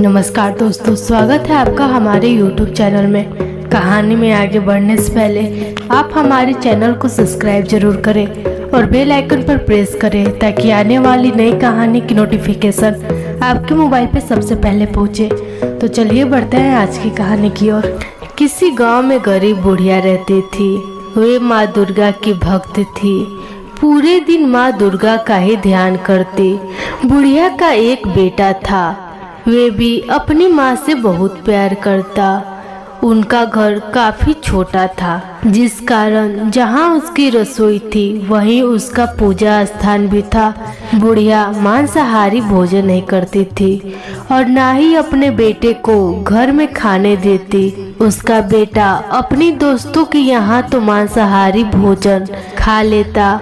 नमस्कार दोस्तों, स्वागत है आपका हमारे YouTube चैनल में। कहानी में आगे बढ़ने से पहले आप हमारे चैनल को सब्सक्राइब जरूर करें और बेल आइकन पर प्रेस करें ताकि आने वाली नई कहानी की नोटिफिकेशन आपके मोबाइल पे सबसे पहले पहुंचे। तो चलिए बढ़ते हैं आज की कहानी की ओर। किसी गांव में गरीब बुढ़िया रहती थी। वे माँ दुर्गा की भक्त थी। पूरे दिन माँ दुर्गा का ही ध्यान करती। बुढ़िया का एक बेटा था। वे भी अपनी माँ से बहुत प्यार करता। उनका घर काफी छोटा था, जिस कारण जहाँ उसकी रसोई थी वहीं उसका पूजा स्थान भी था। बुढ़िया मांसाहारी भोजन नहीं करती थी और ना ही अपने बेटे को घर में खाने देती। उसका बेटा अपनी दोस्तों के यहाँ तो मांसाहारी भोजन खा लेता,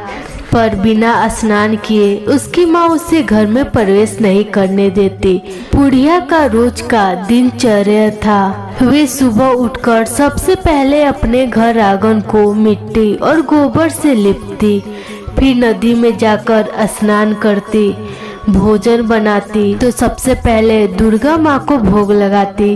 पर बिना स्नान किए उसकी माँ उसे घर में प्रवेश नहीं करने देती। बुढ़िया का रोज का दिनचर्या था। वे सुबह उठकर सबसे पहले अपने घर आंगन को मिट्टी और गोबर से लिपती, फिर नदी में जाकर स्नान करती। भोजन बनाती तो सबसे पहले दुर्गा माँ को भोग लगाती,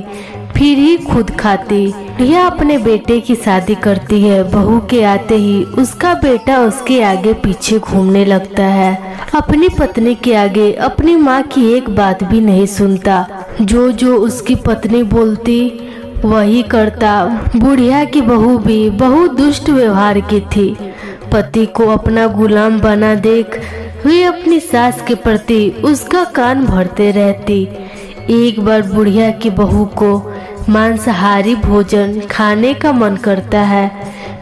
फिर ही खुद खाती। यह अपने बेटे की शादी करती है। बहू के आते ही उसका बेटा उसके आगे पीछे घूमने लगता है। अपनी पत्नी के आगे अपनी माँ की एक बात भी नहीं सुनता। जो जो उसकी पत्नी बोलती वही करता। बुढ़िया की बहू भी बहुत दुष्ट व्यवहार की थी। पति को अपना गुलाम बना देख वे अपनी सास के प्रति उसका कान भरते रहती। एक बार बुढ़िया की बहू को मांसाहारी भोजन खाने का मन करता है।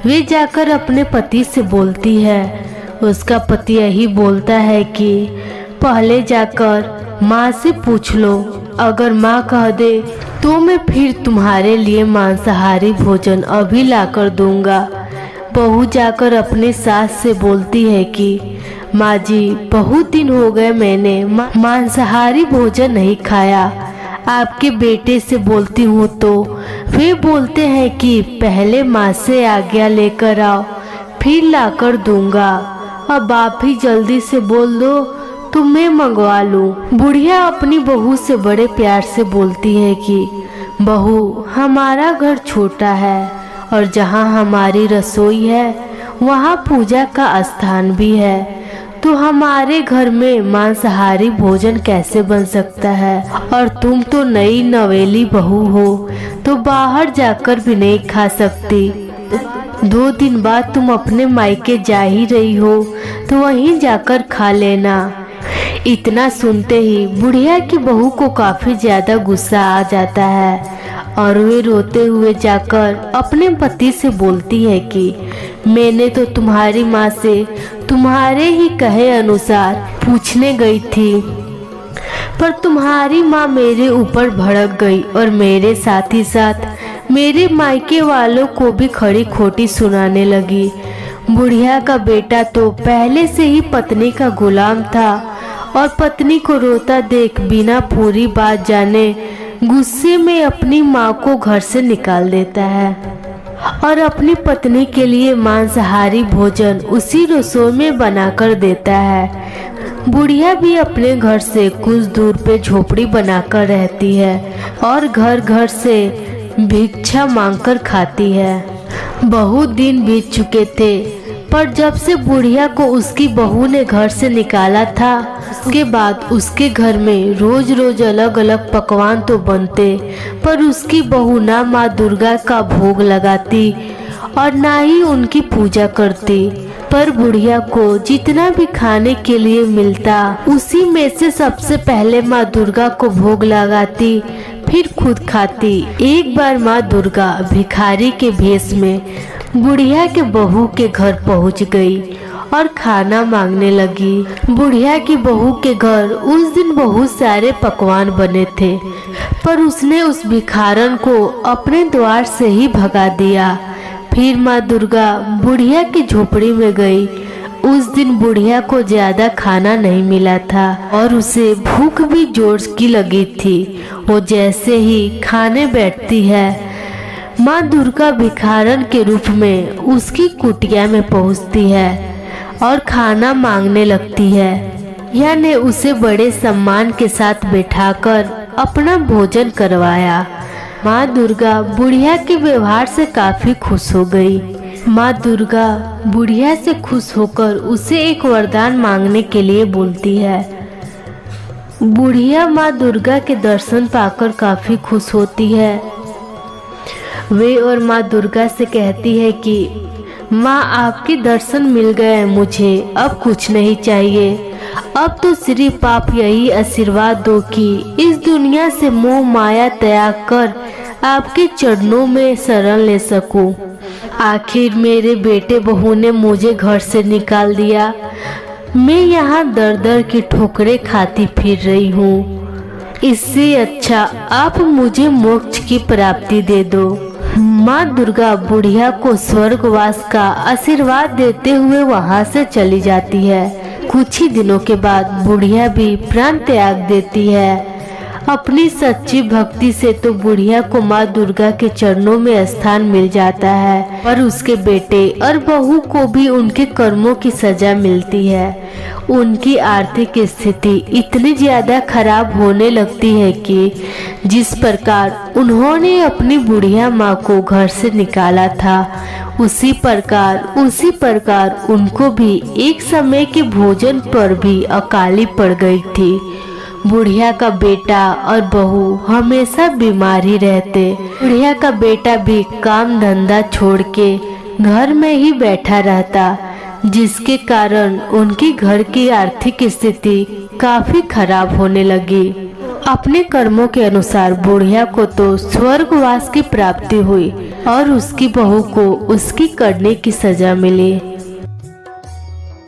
वे जाकर अपने पति से बोलती है। उसका पति यही बोलता है कि पहले जाकर माँ से पूछ लो, अगर माँ कह दे तो मैं फिर तुम्हारे लिए मांसाहारी भोजन अभी लाकर दूंगा। बहू जाकर अपने सास से बोलती है कि माँ जी, बहुत दिन हो गए मैंने मांसाहारी भोजन नहीं खाया। आपके बेटे से बोलती हूँ तो वे बोलते हैं कि पहले माँ से आज्ञा लेकर आओ, फिर लाकर दूंगा। अब आप ही जल्दी से बोल दो तो मैं मंगवा लूँ। बुढ़िया अपनी बहू से बड़े प्यार से बोलती है कि बहू, हमारा घर छोटा है और जहाँ हमारी रसोई है वहाँ पूजा का स्थान भी है, तो हमारे घर में मांसाहारी भोजन कैसे बन सकता है? और तुम तो नई नवेली बहू हो तो बाहर जाकर भी नहीं खा सकती। 2 दिन बाद तुम अपने मायके जा ही रही हो तो वहीं जाकर खा लेना। इतना सुनते ही बुढ़िया की बहू को काफी ज्यादा गुस्सा आ जाता है और वे रोते हुए जाकर अपने पति से बोलती है कि मैंने तो तुम्हारी माँ से तुम्हारे ही कहे अनुसार पूछने गई थी, पर तुम्हारी माँ मेरे ऊपर भड़क गई और मेरे साथ ही साथ मेरे मायके वालों को भी खड़ी खोटी सुनाने लगी। बुढ़िया का बेटा तो पहले से ही पत्नी का गुलाम था और पत्नी को रोता देख बिना पूरी बात जाने गुस्से में अपनी माँ को घर से निकाल देता है और अपनी पत्नी के लिए मांसाहारी भोजन उसी रसोई में बनाकर देता है। बुढ़िया भी अपने घर से कुछ दूर पे झोपड़ी बनाकर रहती है और घर घर से भिक्षा मांगकर खाती है। बहुत दिन बीत चुके थे, पर जब से बुढ़िया को उसकी बहू ने घर से निकाला था उसके बाद उसके घर में रोज रोज अलग अलग पकवान तो बनते, पर उसकी बहू ना माँ दुर्गा का भोग लगाती और ना ही उनकी पूजा करती। पर बुढ़िया को जितना भी खाने के लिए मिलता उसी में से सबसे पहले माँ दुर्गा को भोग लगाती, फिर खुद खाती। एक बार माँ दुर्गा भिखारी के भेष में बुढ़िया के बहू के घर पहुंच गई और खाना मांगने लगी। बुढ़िया की बहू के घर उस दिन बहुत सारे पकवान बने थे, पर उसने उस भिखारन को अपने द्वार से ही भगा दिया। फिर माँ दुर्गा बुढ़िया की झोपड़ी में गई। उस दिन बुढ़िया को ज्यादा खाना नहीं मिला था और उसे भूख भी जोर की लगी थी। वो जैसे ही खाने बैठती है, माँ दुर्गा भिखारन के रूप में उसकी कुटिया में पहुंचती है और खाना मांगने लगती है। यह ने उसे बड़े सम्मान के साथ बैठाकर अपना भोजन करवाया। माँ दुर्गा बुढ़िया के व्यवहार से काफी खुश हो गई। माँ दुर्गा बुढ़िया से खुश होकर उसे एक वरदान मांगने के लिए बोलती है। बुढ़िया माँ दुर्गा के दर्शन पाकर काफी खुश होती है। वे और माँ दुर्गा से कहती है कि माँ आपके दर्शन मिल गए मुझे, अब कुछ नहीं चाहिए। अब तो सिर्फ आप यही आशीर्वाद दो कि इस दुनिया से मोह माया त्याग कर आपके चरणों में शरण ले सकूं। आखिर मेरे बेटे बहू ने मुझे घर से निकाल दिया। मैं यहाँ दर दर की ठोकरें खाती फिर रही हूँ। इससे अच्छा आप मुझे मोक्ष की प्राप्ति दे दो। माँ दुर्गा बुढ़िया को स्वर्गवास का आशीर्वाद देते हुए वहाँ से चली जाती है। कुछ ही दिनों के बाद बुढ़िया भी प्राण त्याग देती है। अपनी सच्ची भक्ति से तो बुढ़िया को माँ दुर्गा के चरणों में स्थान मिल जाता है, पर उसके बेटे और बहू को भी उनके कर्मों की सजा मिलती है। उनकी आर्थिक स्थिति इतनी ज्यादा खराब होने लगती है कि जिस प्रकार उन्होंने अपनी बुढ़िया माँ को घर से निकाला था, उसी प्रकार उनको भी एक समय के भोजन पर भी अकाली पड़ गई थी। बुढ़िया का बेटा और बहू हमेशा बीमार ही रहते। बुढ़िया का बेटा भी काम धंधा छोड़ के घर में ही बैठा रहता, जिसके कारण उनकी घर की आर्थिक स्थिति काफी खराब होने लगी। अपने कर्मों के अनुसार बुढ़िया को तो स्वर्गवास की प्राप्ति हुई और उसकी बहू को उसकी करने की सजा मिली।